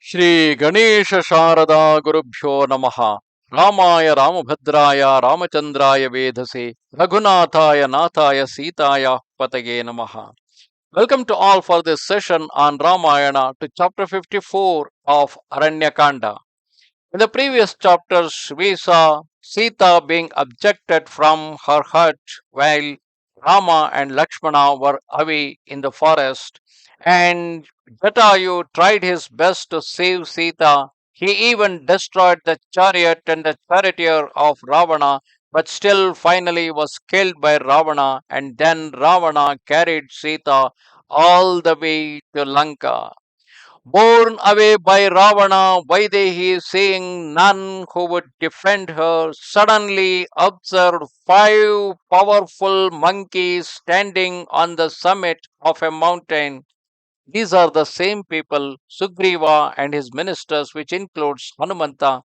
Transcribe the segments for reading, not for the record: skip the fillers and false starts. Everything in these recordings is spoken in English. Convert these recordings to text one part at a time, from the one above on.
Shri Ganesha Sharada Gurubhyo Namaha Ramaya Ramabhadraya Ramachandraya Vedase Raghunathaya Nathaya Sitaya Patage Namaha. Welcome to all for this session on Ramayana to chapter 54 of Aranya Kanda. In the previous chapters, we saw Sita being abducted from her hut while Rama and Lakshmana were away in the forest, and Jatayu tried his best to save Sita. He even destroyed the chariot and the charioteer of Ravana, but still finally was killed by Ravana, and then Ravana carried Sita all the way to Lanka. Borne away by Ravana, Vaidehi, seeing none who would defend her, suddenly observed five powerful monkeys standing on the summit of a mountain. These are the same people, Sugriva and his ministers, which includes Hanumanta,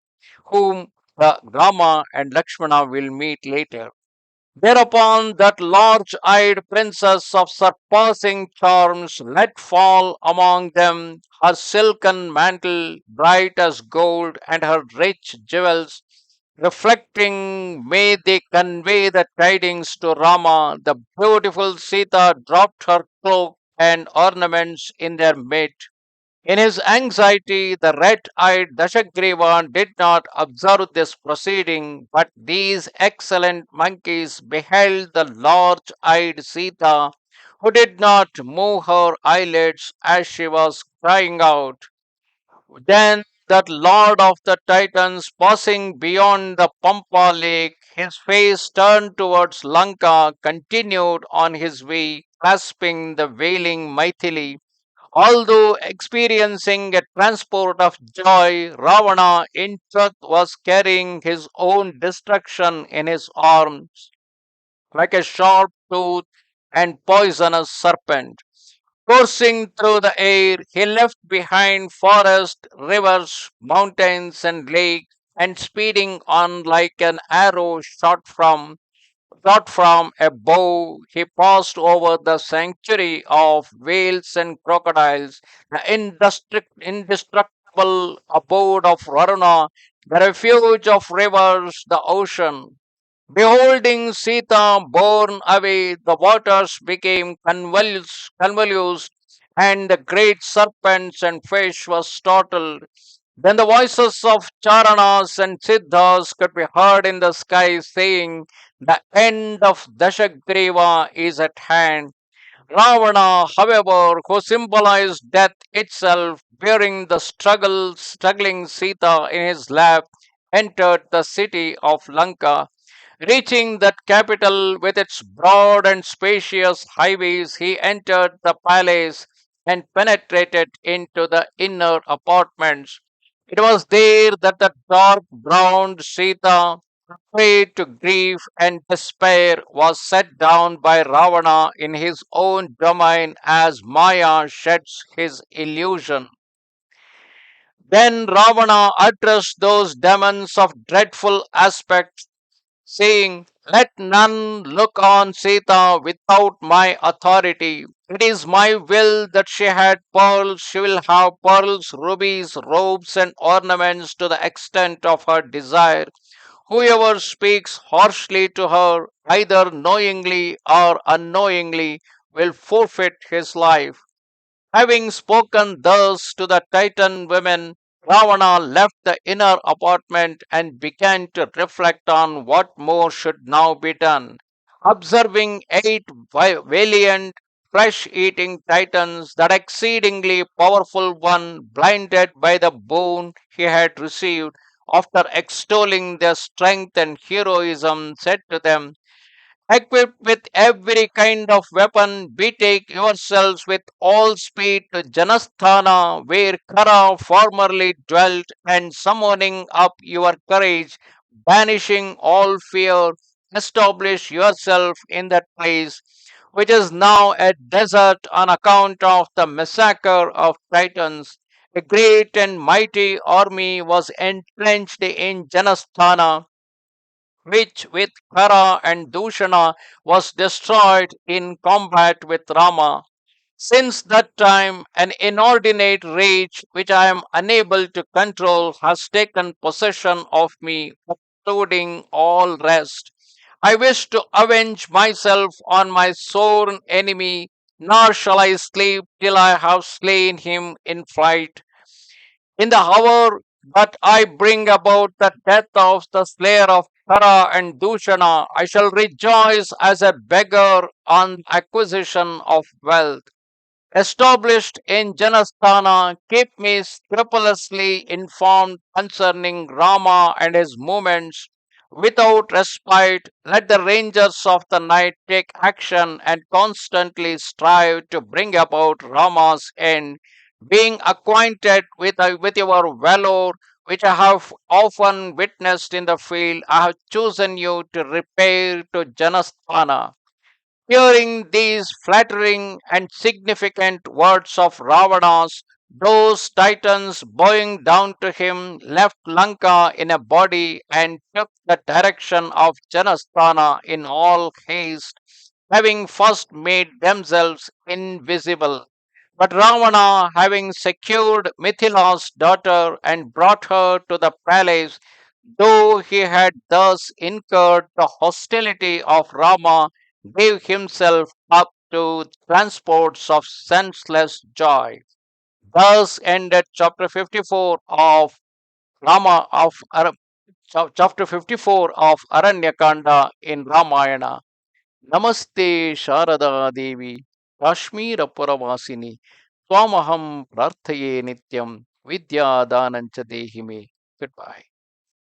whom Rama and Lakshmana will meet later. Thereupon that large-eyed princess of surpassing charms let fall among them her silken mantle, bright as gold, and her rich jewels, reflecting, may they convey the tidings to Rama. The beautiful Sita dropped her cloak and ornaments in their midst. In his anxiety, the red-eyed Dashagriva did not observe this proceeding, but these excellent monkeys beheld the large-eyed Sita, who did not move her eyelids as she was crying out. Then that lord of the Titans, passing beyond the Pampa lake, his face turned towards Lanka, continued on his way, clasping the wailing Maithili. Although experiencing a transport of joy, Ravana in truth was carrying his own destruction in his arms, like a sharp toothed and poisonous serpent. Coursing through the air, he left behind forests, rivers, mountains, and lakes, and speeding on like an arrow shot from a bow, he passed over the sanctuary of whales and crocodiles, the indestructible abode of Varuna, the refuge of rivers, the ocean. Beholding Sita borne away, the waters became convulsed, and the great serpents and fish were startled. Then the voices of Charanas and Siddhas could be heard in the sky saying, the end of Dashagriva is at hand. Ravana, however, who symbolized death itself, bearing the struggling Sita in his lap, entered the city of Lanka. Reaching that capital with its broad and spacious highways, he entered the palace and penetrated into the inner apartments. It was there that the dark browed Sita, prey to grief and despair, was set down by Ravana in his own domain as Maya sheds his illusion. Then Ravana addressed those demons of dreadful aspect, saying, let none look on Sita without my authority. It is my will that she will have pearls, rubies, robes, and ornaments to the extent of her desire. Whoever speaks harshly to her, either knowingly or unknowingly, will forfeit his life. Having spoken thus to the Titan women, Ravana left the inner apartment and began to reflect on what more should now be done. Observing eight valiant, flesh eating Titans, that exceedingly powerful one, blinded by the boon he had received, after extolling their strength and heroism, said to them, equipped with every kind of weapon, betake yourselves with all speed to Janasthana, where Kara formerly dwelt, and summoning up your courage, banishing all fear, establish yourself in that place, which is now a desert on account of the massacre of Titans. A great and mighty army was entrenched in Janasthana, which with Kara and Dushana was destroyed in combat with Rama. Since that time, an inordinate rage which I am unable to control has taken possession of me, excluding all rest. I wish to avenge myself on my sworn enemy, nor shall I sleep till I have slain him in flight. In the hour that I bring about the death of the slayer of Tara and Dushana, I shall rejoice as a beggar on acquisition of wealth. Established in Janasthana, keep me scrupulously informed concerning Rama and his movements. Without respite, let the rangers of the night take action and constantly strive to bring about Rama's end. Being acquainted with your valor, which I have often witnessed in the field, I have chosen you to repair to Janasthana. Hearing these flattering and significant words of Ravana's, those titans bowing down to him left Lanka in a body and took the direction of Janasthana in all haste, having first made themselves invisible. But Ravana, having secured Mithila's daughter and brought her to the palace, though he had thus incurred the hostility of Rama, gave himself up to transports of senseless joy. Thus ended chapter 54 of Rama of chapter 54 of Aranya Kanda in Ramayana. Namaste Sharada Devi Kashmir Puravasini Swamaham Prarthaye Nityam Vidya Danancha Dehime. Goodbye.